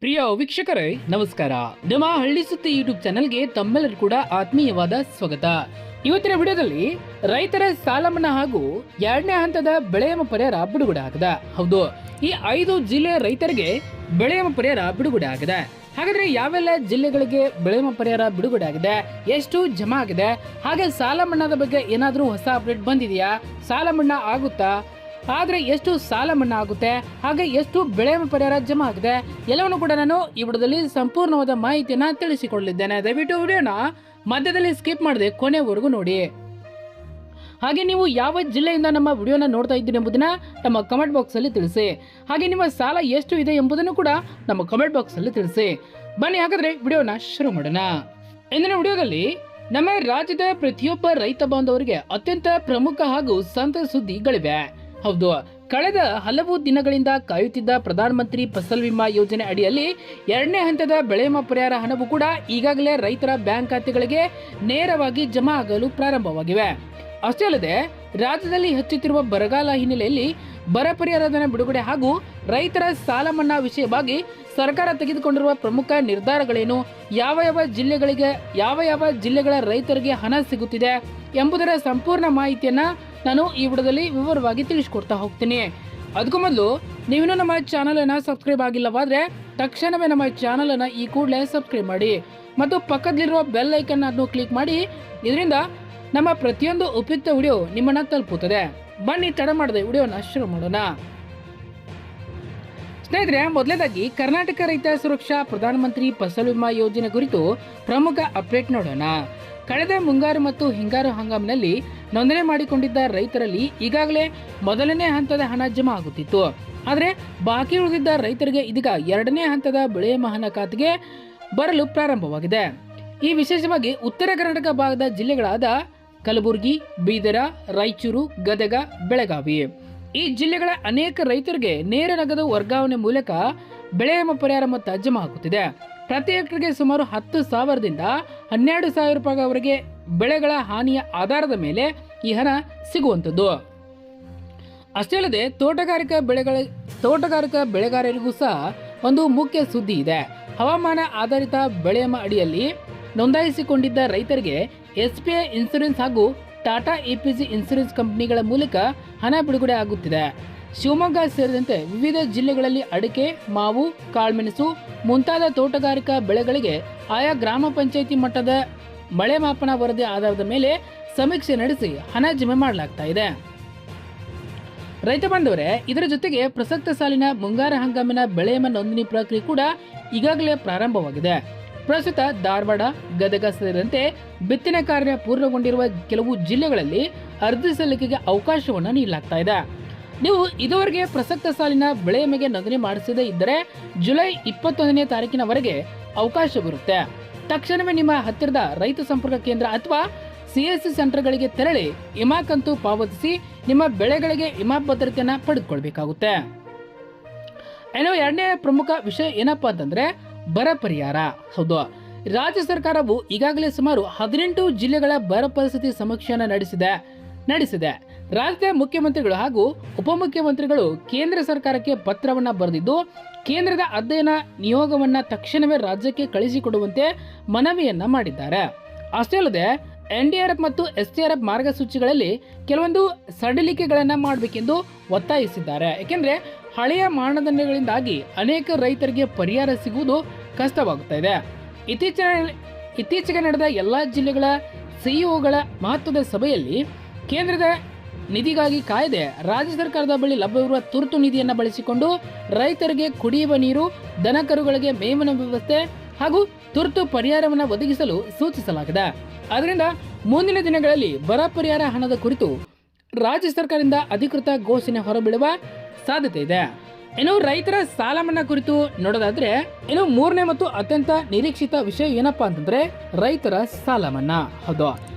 ಪ್ರಿಯ ವೀಕ್ಷಕರೇ ನಮಸ್ಕಾರ. ನಮ್ಮ ಹಳ್ಳಿ ಸುದ್ದಿ ಯೂಟ್ಯೂಬ್ ಚಾನೆಲ್ಗೆ ತಮ್ಮೆಲ್ಲರೂ ಕೂಡ ಆತ್ಮೀಯವಾದ ಸ್ವಾಗತ. ಇವತ್ತಿನ ವಿಡಿಯೋದಲ್ಲಿ ರೈತರ ಸಾಲ ಮನ್ನಾ ಹಾಗೂ 2ನೇ ಹಂತದ ಬೆಳೆ ವಿಮಾ ಪರಿಹಾರ ಬಿಡುಗಡೆ ಆಗಿದೆ. ಹೌದು, ಈ 5 ಜಿಲ್ಲೆಯ ರೈತರಿಗೆ ಬೆಳೆ ವಿಮಾ ಪರಿಹಾರ ಬಿಡುಗಡೆ ಆಗಿದೆ. ಹಾಗಾದ್ರೆ ಯಾವೆಲ್ಲ ಜಿಲ್ಲೆಗಳಿಗೆ ಬೆಳೆ ವಿಮಾ ಪರಿಹಾರ ಬಿಡುಗಡೆ ಆಗಿದೆ, ಎಷ್ಟು ಜಮಾ ಆಗಿದೆ, ಹಾಗೆ ಸಾಲ ಮನ್ನಾದ ಬಗ್ಗೆ ಏನಾದರೂ ಹೊಸ ಅಪ್ಡೇಟ್ ಬಂದಿದೆಯಾ, ಸಾಲ ಮನ್ನಾ ಆಗುತ್ತಾ, ಆದರೆ ಎಷ್ಟು ಸಾಲ ಮನ್ನಾ ಆಗುತ್ತೆ, ಹಾಗೆ ಎಷ್ಟು ಬೆಳೆ ಪರಿಹಾರ ಜಮಾ ಆಗಿದೆ, ಎಲ್ಲವನ್ನು ಕೂಡ ನಾನು ಈ ವಿಡಿಯೋದಲ್ಲಿ ಸಂಪೂರ್ಣವಾದ ಮಾಹಿತಿಯನ್ನು ತಿಳಿಸಿಕೊಳ್ಳಲಿದ್ದೇನೆ. ದಯವಿಟ್ಟು ವಿಡಿಯೋನ ಮಧ್ಯದಲ್ಲಿ ಸ್ಕಿಪ್ ಮಾಡದೆ ಕೊನೆವರೆಗೂ ನೋಡಿ. ಹಾಗೆ ನೀವು ಯಾವ ಜಿಲ್ಲೆಯಿಂದ ನಮ್ಮ ವಿಡಿಯೋನ ನೋಡ್ತಾ ಇದ್ದೀರಿ ಎಂಬುದನ್ನ ನಮ್ಮ ಕಮೆಂಟ್ ಬಾಕ್ಸಲ್ಲಿ ತಿಳಿಸಿ. ಹಾಗೆ ನಿಮ್ಮ ಸಾಲ ಎಷ್ಟು ಇದೆ ಎಂಬುದನ್ನು ಕೂಡ ನಮ್ಮ ಕಮೆಂಟ್ ಬಾಕ್ಸಲ್ಲಿ ತಿಳಿಸಿ. ಬನ್ನಿ ಹಾಗಾದ್ರೆ ವಿಡಿಯೋನ ಶುರು ಮಾಡೋಣ. ಇಂದಿನ ವಿಡಿಯೋದಲ್ಲಿ ನಮ್ಮ ರಾಜ್ಯದ ಪ್ರತಿಯೊಬ್ಬ ರೈತ ಬಾಂಧವರಿಗೆ ಅತ್ಯಂತ ಪ್ರಮುಖ ಹಾಗೂ ಸಂತಸ ಸುದ್ದಿಗಳಿವೆ. ಹೌದು, ಕಳೆದ ಹಲವು ದಿನಗಳಿಂದ ಕಾಯುತ್ತಿದ್ದ ಪ್ರಧಾನಮಂತ್ರಿ ಫಸಲ್ ವಿಮಾ ಯೋಜನೆ ಅಡಿಯಲ್ಲಿ 2ನೇ ಹಂತದ ಬೆಳೆ ವಿಮಾ ಪರಿಹಾರ ಹಣವು ಕೂಡ ಈಗಾಗಲೇ ರೈತರ ಬ್ಯಾಂಕ್ ಖಾತೆಗಳಿಗೆ ನೇರವಾಗಿ ಜಮಾ ಆಗಲು ಪ್ರಾರಂಭವಾಗಿವೆ. ಅಷ್ಟೇ ಅಲ್ಲದೆ ರಾಜ್ಯದಲ್ಲಿ ಹೆಚ್ಚುತ್ತಿರುವ ಬರಗಾಲ ಹಿನ್ನೆಲೆಯಲ್ಲಿ ಬರ ಪರಿಹಾರಧನ ಬಿಡುಗಡೆ ಹಾಗೂ ರೈತರ ಸಾಲ ಮನ್ನಾ ವಿಷಯವಾಗಿ ಸರ್ಕಾರ ತೆಗೆದುಕೊಂಡಿರುವ ಪ್ರಮುಖ ನಿರ್ಧಾರಗಳೇನು, ಯಾವ ಜಿಲ್ಲೆಗಳ ರೈತರಿಗೆ ಹಣ ಸಿಗುತ್ತಿದೆ ಎಂಬುದರ ಸಂಪೂರ್ಣ ಮಾಹಿತಿಯನ್ನ ನಾನು ಈ ವಿಡಿಯೋದಲ್ಲಿ ವಿವರವಾಗಿ ತಿಳಿಸಿಕೊಡ್ತಾ ಹೋಗ್ತೀನಿ. ಅದಕ್ಕೂ ಮೊದಲು ನೀವಿನ್ನೂ ನಮ್ಮ ಚಾನಲ್ ಅನ್ನ ಸಬ್ಸ್ಕ್ರೈಬ್ ಆಗಿಲ್ಲವಾದ್ರೆ ತಕ್ಷಣವೇ ನಮ್ಮ ಚಾನಲ್ ಅನ್ನ ಈ ಕೂಡಲೇ ಸಬ್ಸ್ಕ್ರೈಬ್ ಮಾಡಿ ಮತ್ತು ಪಕ್ಕದಲ್ಲಿರುವ ಬೆಲ್ ಐಕನ್ ಅನ್ನು ಕ್ಲಿಕ್ ಮಾಡಿ. ಇದರಿಂದ ನಮ್ಮ ಪ್ರತಿಯೊಂದು ಉಪಯುಕ್ತ ವಿಡಿಯೋ ನಿಮ್ಮನ್ನ ತಲುಪುತ್ತದೆ. ಬನ್ನಿ ತಡ ಮಾಡದೆ ವಿಡಿಯೋನ ಶುರು ಮಾಡೋಣ. ಸ್ನೇಹಿತರೆ, ಮೊದಲನೇದಾಗಿ ಕರ್ನಾಟಕ ರೈತ ಸುರಕ್ಷಾ ಪ್ರಧಾನಮಂತ್ರಿ ಫಸಲ್ ವಿಮಾ ಯೋಜನೆ ಕುರಿತು ಪ್ರಮುಖ ಅಪ್ಡೇಟ್ ನೋಡೋಣ. ಕಳೆದ ಮುಂಗಾರು ಮತ್ತು ಹಿಂಗಾರು ಹಂಗಾಮಿನಲ್ಲಿ ನೋಂದಣಿ ಮಾಡಿಕೊಂಡಿದ್ದ ರೈತರಲ್ಲಿ ಈಗಾಗಲೇ ಮೊದಲನೇ ಹಂತದ ಹಣ ಜಮಾ ಆಗುತ್ತಿತ್ತು. ಆದರೆ ಬಾಕಿ ಉಳಿದಿದ್ದ ರೈತರಿಗೆ ಇದೀಗ 2ನೇ ಹಂತದ ಬೆಳೆ ವಿಮಾ ಹಣ ಖಾತೆಗೆ ಬರಲು ಪ್ರಾರಂಭವಾಗಿದೆ. ಈ ವಿಶೇಷವಾಗಿ ಉತ್ತರ ಕರ್ನಾಟಕ ಭಾಗದ ಜಿಲ್ಲೆಗಳಾದ ಕಲಬುರಗಿ, ಬೀದರ, ರಾಯಚೂರು, ಗದಗ, ಬೆಳಗಾವಿ ಈ ಜಿಲ್ಲೆಗಳ ಅನೇಕ ರೈತರಿಗೆ ನೇರ ನಗದು ವರ್ಗಾವಣೆ ಮೂಲಕ ಬೆಳೆ ವಿಮಾ ಪರಿಹಾರ ಮೊತ್ತ ಜಮಾ ಆಗುತ್ತಿದೆ. ಪ್ರತಿ ಹೆಕ್ಟರ್ಗೆ ಸುಮಾರು 10,000ದಿಂದ 12,000 ರೂಪಾಯಿವರೆಗೆ ಬೆಳೆಗಳ ಹಾನಿಯ ಆಧಾರದ ಮೇಲೆ ಈ ಹಣ ಸಿಗುವಂಥದ್ದು. ಅಷ್ಟೇ ಅಲ್ಲದೆ ತೋಟಗಾರಿಕಾ ಬೆಳೆಗಾರರಿಗೂ ಸಹ ಒಂದು ಮುಖ್ಯ ಸುದ್ದಿ ಇದೆ. ಹವಾಮಾನ ಆಧಾರಿತ ಬೆಳೆ ವಿಮಾ ಅಡಿಯಲ್ಲಿ ನೋಂದಾಯಿಸಿಕೊಂಡಿದ್ದ ರೈತರಿಗೆ SBI ಇನ್ಸೂರೆನ್ಸ್ ಹಾಗೂ ಟಾಟಾ EPC ಇನ್ಸೂರೆನ್ಸ್ ಕಂಪನಿಗಳ ಮೂಲಕ ಹಣ ಬಿಡುಗಡೆ ಆಗುತ್ತಿದೆ. ಶಿವಮೊಗ್ಗ ಸೇರಿದಂತೆ ವಿವಿಧ ಜಿಲ್ಲೆಗಳಲ್ಲಿ ಅಡಿಕೆ, ಮಾವು, ಕಾಳುಮೆಣಸು ಮುಂತಾದ ತೋಟಗಾರಿಕಾ ಬೆಳೆಗಳಿಗೆ ಆಯಾ ಗ್ರಾಮ ಪಂಚಾಯಿತಿ ಮಟ್ಟದ ಮಳೆ ಮಾಪನ ವರದಿ ಆಧಾರದ ಮೇಲೆ ಸಮೀಕ್ಷೆ ನಡೆಸಿ ಹಣ ಜಮೆ ಮಾಡಲಾಗ್ತಾ ಇದೆ. ರೈತ ಬಾಂಧವರೇ, ಇದರ ಜೊತೆಗೆ ಪ್ರಸಕ್ತ ಸಾಲಿನ ಮುಂಗಾರು ಹಂಗಾಮಿನ ಬೆಳೆ ವಿಮಾ ನೋಂದಣಿ ಪ್ರಕ್ರಿಯೆ ಕೂಡ ಈಗಾಗಲೇ ಪ್ರಾರಂಭವಾಗಿದೆ. ಪ್ರಸ್ತುತ ಧಾರವಾಡ, ಗದಗ ಸೇರಿದಂತೆ ಬಿತ್ತನೆ ಕಾರ್ಯ ಪೂರ್ಣಗೊಂಡಿರುವ ಕೆಲವು ಜಿಲ್ಲೆಗಳಲ್ಲಿ ಅರ್ಜಿ ಸಲ್ಲಿಕೆಗೆ ಅವಕಾಶವನ್ನು ನೀಡಲಾಗ್ತಾ ಇದೆ. ನೀವು ಇದುವರೆಗೆ ಪ್ರಸಕ್ತ ಸಾಲಿನ ಬೆಳೆ ವಿಮೆಗೆ ನೋಂದಣಿ ಮಾಡಿಸದೇ ಇದ್ದರೆ ಜುಲೈ 21ನೇ ತಾರೀಕಿನವರೆಗೆ ಅವಕಾಶವಿರುತ್ತೆ. ತಕ್ಷಣವೇ ನಿಮ್ಮ ಹತ್ತಿರದ ರೈತ ಸಂಪರ್ಕ ಕೇಂದ್ರ ಅಥವಾ CSC ಸೆಂಟರ್ಗಳಿಗೆ ತೆರಳಿ ವಿಮಾ ಕಂತು ಪಾವತಿಸಿ ನಿಮ್ಮ ಬೆಳೆಗಳಿಗೆ ವಿಮಾ ಭದ್ರತೆಯನ್ನು ಪಡೆದುಕೊಳ್ಬೇಕಾಗುತ್ತೆ. ಇನ್ನು 2ನೇ ಪ್ರಮುಖ ವಿಷಯ ಏನಪ್ಪಾ ಅಂತಂದ್ರೆ ಬರ ಪರಿಹಾರ. ಹೌದು, ರಾಜ್ಯ ಸರ್ಕಾರವು ಈಗಾಗಲೇ ಸುಮಾರು 18 ಜಿಲ್ಲೆಗಳ ಬರ ಪರಿಸ್ಥಿತಿ ಸಮೀಕ್ಷೆಯನ್ನು ನಡೆಸಿದೆ. ರಾಜ್ಯದ ಮುಖ್ಯಮಂತ್ರಿಗಳು ಹಾಗೂ ಉಪಮುಖ್ಯಮಂತ್ರಿಗಳು ಕೇಂದ್ರ ಸರ್ಕಾರಕ್ಕೆ ಪತ್ರವನ್ನು ಬರೆದಿದ್ದು ಕೇಂದ್ರದ ಅಧ್ಯಯನ ನಿಯೋಗವನ್ನು ತಕ್ಷಣವೇ ರಾಜ್ಯಕ್ಕೆ ಕಳಿಸಿಕೊಡುವಂತೆ ಮನವಿಯನ್ನ ಮಾಡಿದ್ದಾರೆ. ಅಷ್ಟೇ ಅಲ್ಲದೆ NDRF ಮತ್ತು SDRF ಮಾರ್ಗಸೂಚಿಗಳಲ್ಲಿ ಕೆಲವೊಂದು ಸಡಿಲಿಕೆಗಳನ್ನು ಮಾಡಬೇಕೆಂದು ಒತ್ತಾಯಿಸಿದ್ದಾರೆ. ಏಕೆಂದರೆ ಹಳೆಯ ಮಾನದಂಡಗಳಿಂದಾಗಿ ಅನೇಕ ರೈತರಿಗೆ ಪರಿಹಾರ ಸಿಗುವುದು ಕಷ್ಟವಾಗುತ್ತಾ ಇದೆ. ಇತ್ತೀಚೆಗೆ ನಡೆದ ಎಲ್ಲ ಜಿಲ್ಲೆಗಳ CEOಗಳ ಮಹತ್ವದ ಸಭೆಯಲ್ಲಿ ಕೇಂದ್ರದ ನಿಧಿಗಾಗಿ ಕಾಯ್ದೆ ರಾಜ್ಯ ಸರ್ಕಾರದ ಬಳಿ ಲಭ್ಯವಿರುವ ತುರ್ತು ನಿಧಿಯನ್ನು ಬಳಸಿಕೊಂಡು ರೈತರಿಗೆ ಕುಡಿಯುವ ನೀರು, ದನಕರುಗಳಿಗೆ ಮೇವಿನ ವ್ಯವಸ್ಥೆ ಹಾಗೂ ತುರ್ತು ಪರಿಹಾರವನ್ನು ಒದಗಿಸಲು ಸೂಚಿಸಲಾಗಿದೆ. ಆದ್ದರಿಂದ ಮುಂದಿನ ದಿನಗಳಲ್ಲಿ ಬರ ಪರಿಹಾರ ಹಣದ ಕುರಿತು ರಾಜ್ಯ ಸರ್ಕಾರದಿಂದ ಅಧಿಕೃತ ಘೋಷಣೆ ಹೊರಬೀಳುವ ಸಾಧ್ಯತೆ ಇದೆ. ಇನ್ನು ರೈತರ ಸಾಲ ಮನ್ನಾ ಕುರಿತು ನೋಡೋದಾದ್ರೆ, ಇನ್ನು 3ನೇ ಮತ್ತು ಅತ್ಯಂತ ನಿರೀಕ್ಷಿತ ವಿಷಯ ಏನಪ್ಪಾ ಅಂತಂದ್ರೆ ರೈತರ ಸಾಲ ಮನ್ನಾ. ಹೌದು,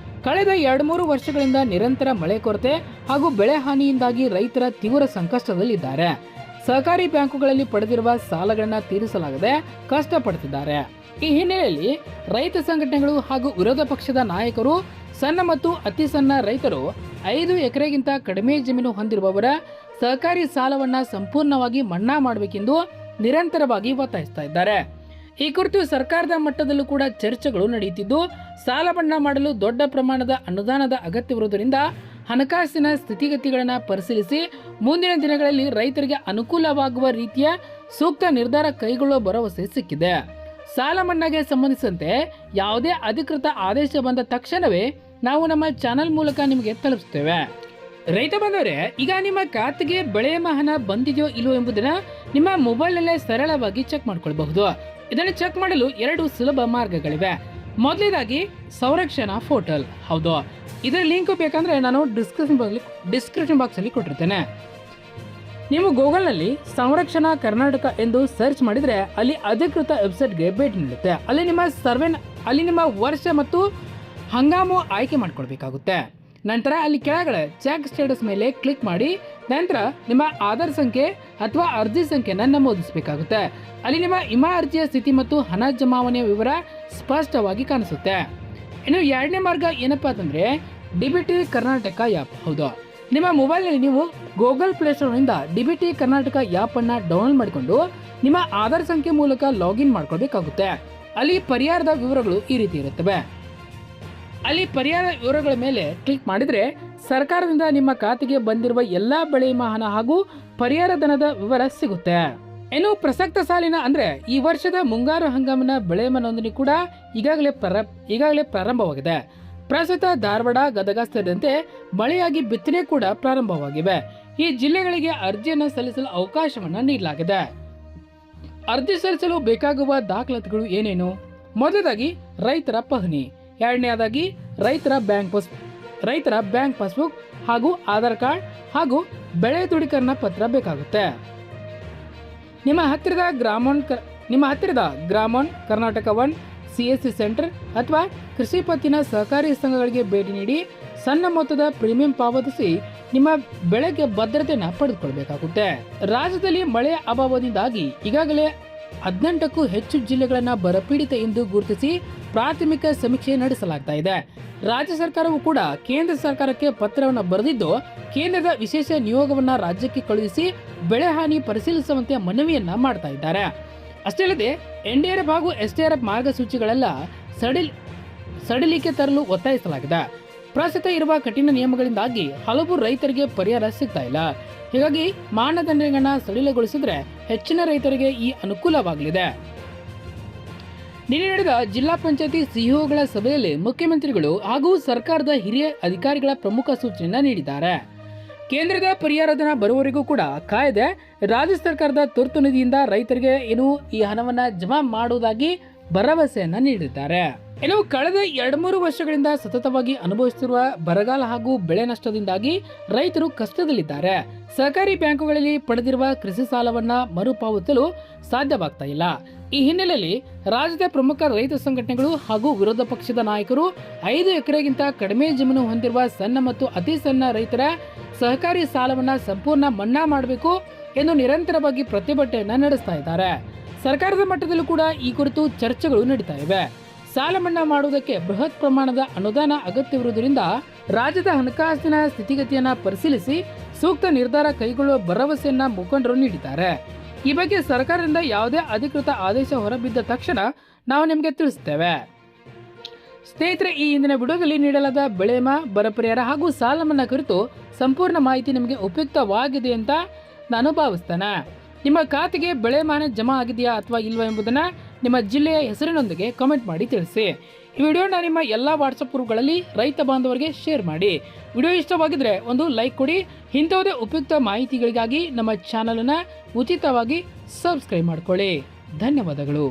ಕಳೆದ 2-3 ವರ್ಷಗಳಿಂದ ನಿರಂತರ ಮಳೆ ಕೊರತೆ ಹಾಗೂ ಬೆಳೆ ಹಾನಿಯಿಂದಾಗಿ ರೈತರ ತೀವ್ರ ಸಂಕಷ್ಟದಲ್ಲಿದ್ದಾರೆ. ಸಹಕಾರಿ ಬ್ಯಾಂಕುಗಳಲ್ಲಿ ಪಡೆದಿರುವ ಸಾಲಗಳನ್ನು ತೀರಿಸಲಾಗದೆ ಕಷ್ಟಪಡುತ್ತಿದ್ದಾರೆ. ಈ ಹಿನ್ನೆಲೆಯಲ್ಲಿ ರೈತ ಸಂಘಟನೆಗಳು ಹಾಗೂ ವಿರೋಧ ಪಕ್ಷದ ನಾಯಕರು ಸಣ್ಣ ಮತ್ತು ಅತಿ ಸಣ್ಣ ರೈತರು 5 ಎಕರೆಗಿಂತ ಕಡಿಮೆ ಜಮೀನು ಹೊಂದಿರುವವರ ಸಹಕಾರಿ ಸಾಲವನ್ನು ಸಂಪೂರ್ಣವಾಗಿ ಮನ್ನಾ ಮಾಡಬೇಕೆಂದು ನಿರಂತರವಾಗಿ ಒತ್ತಾಯಿಸ್ತಾ ಇದ್ದಾರೆ. ಈ ಕುರಿತು ಸರ್ಕಾರದ ಮಟ್ಟದಲ್ಲೂ ಕೂಡ ಚರ್ಚೆಗಳು ನಡೆಯುತ್ತಿದ್ದು, ಸಾಲ ಮನ್ನಾ ಮಾಡಲು ದೊಡ್ಡ ಪ್ರಮಾಣದ ಅನುದಾನದ ಅಗತ್ಯವಿರುವುದರಿಂದ ಹಣಕಾಸಿನ ಸ್ಥಿತಿಗತಿಗಳನ್ನು ಪರಿಶೀಲಿಸಿ ಮುಂದಿನ ದಿನಗಳಲ್ಲಿ ರೈತರಿಗೆ ಅನುಕೂಲವಾಗುವ ರೀತಿಯ ಸೂಕ್ತ ನಿರ್ಧಾರ ಕೈಗೊಳ್ಳುವ ಭರವಸೆ ಸಿಕ್ಕಿದೆ. ಸಾಲ ಮನ್ನಾಗೆ ಸಂಬಂಧಿಸಿದಂತೆ ಯಾವುದೇ ಅಧಿಕೃತ ಆದೇಶ ಬಂದ ತಕ್ಷಣವೇ ನಾವು ನಮ್ಮ ಚಾನೆಲ್ ಮೂಲಕ ನಿಮಗೆ ತಲುಪಿಸುತ್ತೇವೆ. ರೈತ ಬಂದವರೇ, ಈಗ ನಿಮ್ಮ ಖಾತೆಗೆ ಬೆಳೆ ವಿಮಾ ಹಣ ಬಂದಿದೆಯೋ ಇಲ್ಲವೋ ಎಂಬುದನ್ನು ನಿಮ್ಮ ಮೊಬೈಲ್ನಲ್ಲೇ ಸರಳವಾಗಿ ಚೆಕ್ ಮಾಡ್ಕೊಳ್ಬಹುದು. ಇದನ್ನು ಚೆಕ್ ಮಾಡಲು 2 ಸುಲಭ ಮಾರ್ಗಗಳಿವೆ. ಮೊದಲನೇದಾಗಿ ಸಂರಕ್ಷಣಾ ಪೋರ್ಟಲ್. ಹೌದು, ಇದರ ಲಿಂಕ್ ಬೇಕಂದ್ರೆ ನಾನು ಡಿಸ್ಕ್ರಿಪ್ಷನ್ ಬಾಕ್ಸ್ ಅಲ್ಲಿ ಕೊಟ್ಟಿರ್ತೇನೆ. ನೀವು ಗೂಗಲ್ನಲ್ಲಿ ಸಂರಕ್ಷಣಾ ಕರ್ನಾಟಕ ಎಂದು ಸರ್ಚ್ ಮಾಡಿದರೆ ಅಲ್ಲಿ ಅಧಿಕೃತ ವೆಬ್ಸೈಟ್ಗೆ ಭೇಟಿ ನೀಡುತ್ತೆ. ಅಲ್ಲಿ ನಿಮ್ಮ ವರ್ಷ ಮತ್ತು ಹಂಗಾಮು ಆಯ್ಕೆ ಮಾಡ್ಕೊಳ್ಬೇಕಾಗುತ್ತೆ. ನಂತರ ಅಲ್ಲಿ ಕೆಳಗಡೆ ಚೆಕ್ ಸ್ಟೇಟಸ್ ಮೇಲೆ ಕ್ಲಿಕ್ ಮಾಡಿ ನಂತರ ನಿಮ್ಮ ಆಧಾರ್ ಸಂಖ್ಯೆ ಅಥವಾ ಅರ್ಜಿ ಸಂಖ್ಯೆಯನ್ನು ನಮೂದಿಸಬೇಕಾಗುತ್ತೆ. ಅಲ್ಲಿ ನಿಮ್ಮ ವಿಮಾ ಅರ್ಜಿಯ ಸ್ಥಿತಿ ಮತ್ತು ಹಣ ಜಮಾವಣೆಯ ವಿವರ ಸ್ಪಷ್ಟವಾಗಿ ಕಾಣಿಸುತ್ತೆ. ಇನ್ನು ಎರಡನೇ ಮಾರ್ಗ ಏನಪ್ಪಾ ಅಂತಂದ್ರೆ ಡಿಬಿಟಿ ಕರ್ನಾಟಕ ಆ್ಯಪ್. ಹೌದು, ನಿಮ್ಮ ಮೊಬೈಲ್ನಲ್ಲಿ ನೀವು ಗೂಗಲ್ ಪ್ಲೇಸ್ಟೋರ್ನಿಂದ ಡಿಬಿಟಿ ಕರ್ನಾಟಕ ಆ್ಯಪ್ ಅನ್ನ ಡೌನ್ಲೋಡ್ ಮಾಡಿಕೊಂಡು ನಿಮ್ಮ ಆಧಾರ್ ಸಂಖ್ಯೆ ಮೂಲಕ ಲಾಗಿನ್ ಮಾಡ್ಕೊಳ್ಬೇಕಾಗುತ್ತೆ. ಅಲ್ಲಿ ಪರಿಹಾರದ ವಿವರಗಳು ಈ ರೀತಿ ಇರುತ್ತವೆ. ಅಲ್ಲಿ ಪರಿಹಾರ ವಿವರಗಳ ಮೇಲೆ ಕ್ಲಿಕ್ ಮಾಡಿದ್ರೆ ಸರ್ಕಾರದಿಂದ ನಿಮ್ಮ ಖಾತೆಗೆ ಬಂದಿರುವ ಎಲ್ಲಾ ಬೆಳೆ ವಿಮಾ ಹಣ ಹಾಗೂ ಪರಿಹಾರ ಧನದ ವಿವರ ಸಿಗುತ್ತೆ. ಇನ್ನು ಪ್ರಸಕ್ತ ಸಾಲಿನ ಅಂದ್ರೆ ಈ ವರ್ಷದ ಮುಂಗಾರು ಹಂಗಾಮಿನ ಬೆಳೆ ವಿಮಾ ನೋಂದಣಿ ಕೂಡ ಈಗಾಗಲೇ ಪ್ರಾರಂಭವಾಗಿದೆ. ಪ್ರಸ್ತುತ ಧಾರವಾಡ, ಗದಗ ಸೇರಿದಂತೆ ಮಳೆಯಾಗಿ ಬಿತ್ತನೆ ಕೂಡ ಪ್ರಾರಂಭವಾಗಿವೆ. ಈ ಜಿಲ್ಲೆಗಳಿಗೆ ಅರ್ಜಿಯನ್ನು ಸಲ್ಲಿಸಲು ಅವಕಾಶವನ್ನ ನೀಡಲಾಗಿದೆ. ಅರ್ಜಿ ಸಲ್ಲಿಸಲು ಬೇಕಾಗುವ ದಾಖಲಾತಿಗಳು ಏನೇನು? ಮೊದಲದಾಗಿ ರೈತರ ಪಹಣಿ, ಎರಡನೇದಾಗಿ ರೈತರ ಬ್ಯಾಂಕ್ ಪಾಸ್ಬುಕ್ ಹಾಗೂ ಆಧಾರ್ ಕಾರ್ಡ್ ಹಾಗೂ ಬೆಳೆ ದೃಢೀಕರಣ ಪತ್ರ ಬೇಕಾಗುತ್ತೆ. ನಿಮ್ಮ ಹತ್ತಿರದ ಗ್ರಾಮೋನ್ ಕರ್ನಾಟಕ 1 CSC ಸೆಂಟರ್ ಅಥವಾ ಕೃಷಿ ಪತ್ತಿನ ಸಹಕಾರಿ ಸಂಘಗಳಿಗೆ ಭೇಟಿ ನೀಡಿ ಸಣ್ಣ ಮೊತ್ತದ ಪ್ರೀಮಿಯಂ ಪಾವತಿಸಿ ನಿಮ್ಮ ಬೆಳೆಗೆ ಭದ್ರತೆಯನ್ನು ಪಡೆದುಕೊಳ್ಳಬೇಕಾಗುತ್ತೆ. ರಾಜ್ಯದಲ್ಲಿ ಮಳೆಯ ಅಭಾವದಿಂದಾಗಿ ಈಗಾಗಲೇ 18ಕ್ಕೂ ಹೆಚ್ಚು ಜಿಲ್ಲೆಗಳನ್ನು ಬರಪೀಡಿತ ಎಂದು ಗುರುತಿಸಿ ಪ್ರಾಥಮಿಕ ಸಮೀಕ್ಷೆ ನಡೆಸಲಾಗ್ತಾ ಇದೆ. ರಾಜ್ಯ ಸರ್ಕಾರವು ಕೂಡ ಕೇಂದ್ರ ಸರ್ಕಾರಕ್ಕೆ ಪತ್ರವನ್ನು ಬರೆದಿದ್ದು ಕೇಂದ್ರದ ವಿಶೇಷ ನಿಯೋಗವನ್ನ ರಾಜ್ಯಕ್ಕೆ ಕಳುಹಿಸಿ ಬೆಳೆ ಹಾನಿ ಪರಿಶೀಲಿಸುವಂತೆ ಮನವಿಯನ್ನ ಮಾಡ್ತಾ ಇದ್ದಾರೆ. ಅಷ್ಟೇ ಅಲ್ಲದೆ NDRF ಹಾಗೂ SDRF ಮಾರ್ಗಸೂಚಿಗಳೆಲ್ಲ ಸಡಿಲಿಕೆ ತರಲು ಒತ್ತಾಯಿಸಲಾಗಿದೆ. ಪ್ರಸ್ತುತ ಇರುವ ಕಠಿಣ ನಿಯಮಗಳಿಂದಾಗಿ ಹಲವು ರೈತರಿಗೆ ಪರಿಹಾರ ಸಿಗ್ತಾ ಇಲ್ಲ. ಹೀಗಾಗಿ ಮಾನದಂಡಗಳನ್ನು ಸಡಿಲಗೊಳಿಸಿದ್ರೆ ಹೆಚ್ಚಿನ ರೈತರಿಗೆ ಈ ಅನುಕೂಲವಾಗಲಿದೆ. ನಿನ್ನೆ ನಡೆದ ಜಿಲ್ಲಾ ಪಂಚಾಯತಿ ಸಿಇಒಗಳ ಸಭೆಯಲ್ಲಿ ಮುಖ್ಯಮಂತ್ರಿಗಳು ಹಾಗೂ ಸರ್ಕಾರದ ಹಿರಿಯ ಅಧಿಕಾರಿಗಳ ಪ್ರಮುಖ ಸೂಚನೆಯನ್ನು ನೀಡಿದ್ದಾರೆ. ಕೇಂದ್ರದ ಪರಿಹಾರ ಧನ ಬರುವವರೆಗೂ ಕೂಡ ಕಾಯ್ದೆ ರಾಜ್ಯ ಸರ್ಕಾರದ ತುರ್ತು ನಿಧಿಯಿಂದ ರೈತರಿಗೆ ಈ ಹಣವನ್ನ ಜಮಾ ಮಾಡುವುದಾಗಿ ಭರವಸೆಯನ್ನ ನೀಡಿದ್ದಾರೆ. ಇನ್ನು ಕಳೆದ 2-3 ವರ್ಷಗಳಿಂದ ಸತತವಾಗಿ ಅನುಭವಿಸುತ್ತಿರುವ ಬರಗಾಲ ಹಾಗೂ ಬೆಳೆ ನಷ್ಟದಿಂದಾಗಿ ರೈತರು ಕಷ್ಟದಲ್ಲಿದ್ದಾರೆ. ಸಹಕಾರಿ ಬ್ಯಾಂಕುಗಳಲ್ಲಿ ಪಡೆದಿರುವ ಕೃಷಿ ಸಾಲವನ್ನ ಮರುಪಾವತಿಸಲು ಸಾಧ್ಯವಾಗ್ತಾ ಇಲ್ಲ. ಈ ಹಿನ್ನೆಲೆಯಲ್ಲಿ ರಾಜ್ಯದ ಪ್ರಮುಖ ರೈತ ಸಂಘಟನೆಗಳು ಹಾಗೂ ವಿರೋಧ ಪಕ್ಷದ ನಾಯಕರು 5 ಎಕರೆಗಿಂತ ಕಡಿಮೆ ಜಮೀನು ಹೊಂದಿರುವ ಸಣ್ಣ ಮತ್ತು ಅತಿ ಸಣ್ಣ ರೈತರ ಸಹಕಾರಿ ಸಾಲವನ್ನ ಸಂಪೂರ್ಣ ಮನ್ನಾ ಮಾಡಬೇಕು ಎಂದು ನಿರಂತರವಾಗಿ ಪ್ರತಿಭಟನೆಯನ್ನ ನಡೆಸ್ತಾ ಇದ್ದಾರೆ. ಸರ್ಕಾರದ ಮಟ್ಟದಲ್ಲೂ ಕೂಡ ಈ ಕುರಿತು ಚರ್ಚೆಗಳು ನಡೀತಾ ಇವೆ. ಸಾಲ ಮನ್ನಾ ಮಾಡುವುದಕ್ಕೆ ಬೃಹತ್ ಪ್ರಮಾಣದ ಅನುದಾನ ಅಗತ್ಯವಿರುವುದರಿಂದ ರಾಜ್ಯದ ಹಣಕಾಸಿನ ಸ್ಥಿತಿಗತಿಯನ್ನ ಪರಿಶೀಲಿಸಿ ಸೂಕ್ತ ನಿರ್ಧಾರ ಕೈಗೊಳ್ಳುವ ಭರವಸೆಯನ್ನ ಮುಖಂಡರು ನೀಡಿದ್ದಾರೆ. ಈ ಬಗ್ಗೆ ಸರ್ಕಾರದಿಂದ ಯಾವುದೇ ಅಧಿಕೃತ ಆದೇಶ ಹೊರಬಿದ್ದ ತಕ್ಷಣ ನಾವು ನಿಮಗೆ ತಿಳಿಸುತ್ತೇವೆ. ಸ್ನೇಹಿತರೆ, ಈ ಹಿಂದಿನ ವಿಡಿಯೋದಲ್ಲಿ ನೀಡಲಾದ ಬೆಳೆ ವಿಮಾ, ಬರ ಪರಿಹಾರ ಹಾಗೂ ಸಾಲ ಮನ್ನಾ ಕುರಿತು ಸಂಪೂರ್ಣ ಮಾಹಿತಿ ನಿಮಗೆ ಉಪಯುಕ್ತವಾಗಿದೆ ಅಂತ ನಾನು ಭಾವಿಸ್ತೇನೆ. ನಿಮ್ಮ ಖಾತೆಗೆ ಬೆಳೆ ವಿಮಾ ಜಮಾ ಆಗಿದೆಯಾ ಅಥವಾ ಇಲ್ವಾ ಎಂಬುದನ್ನು ನಿಮ್ಮ ಜಿಲ್ಲೆಯ ಹೆಸರಿನೊಂದಿಗೆ ಕಾಮೆಂಟ್ ಮಾಡಿ ತಿಳಿಸಿ. ಈ ವಿಡಿಯೋನ ನಿಮ್ಮ ಎಲ್ಲ ವಾಟ್ಸಪ್ ಗ್ರೂಪ್ಗಳಲ್ಲಿ ರೈತ ಬಾಂಧವರಿಗೆ ಶೇರ್ ಮಾಡಿ. ವಿಡಿಯೋ ಇಷ್ಟವಾಗಿದ್ರೆ ಒಂದು ಲೈಕ್ ಕೊಡಿ. ಇಂಥವುದೇ ಉಪಯುಕ್ತ ಮಾಹಿತಿಗಳಿಗಾಗಿ ನಮ್ಮ ಚಾನಲನ್ನು ಉಚಿತವಾಗಿ ಸಬ್ಸ್ಕ್ರೈಬ್ ಮಾಡ್ಕೊಳ್ಳಿ. ಧನ್ಯವಾದಗಳು.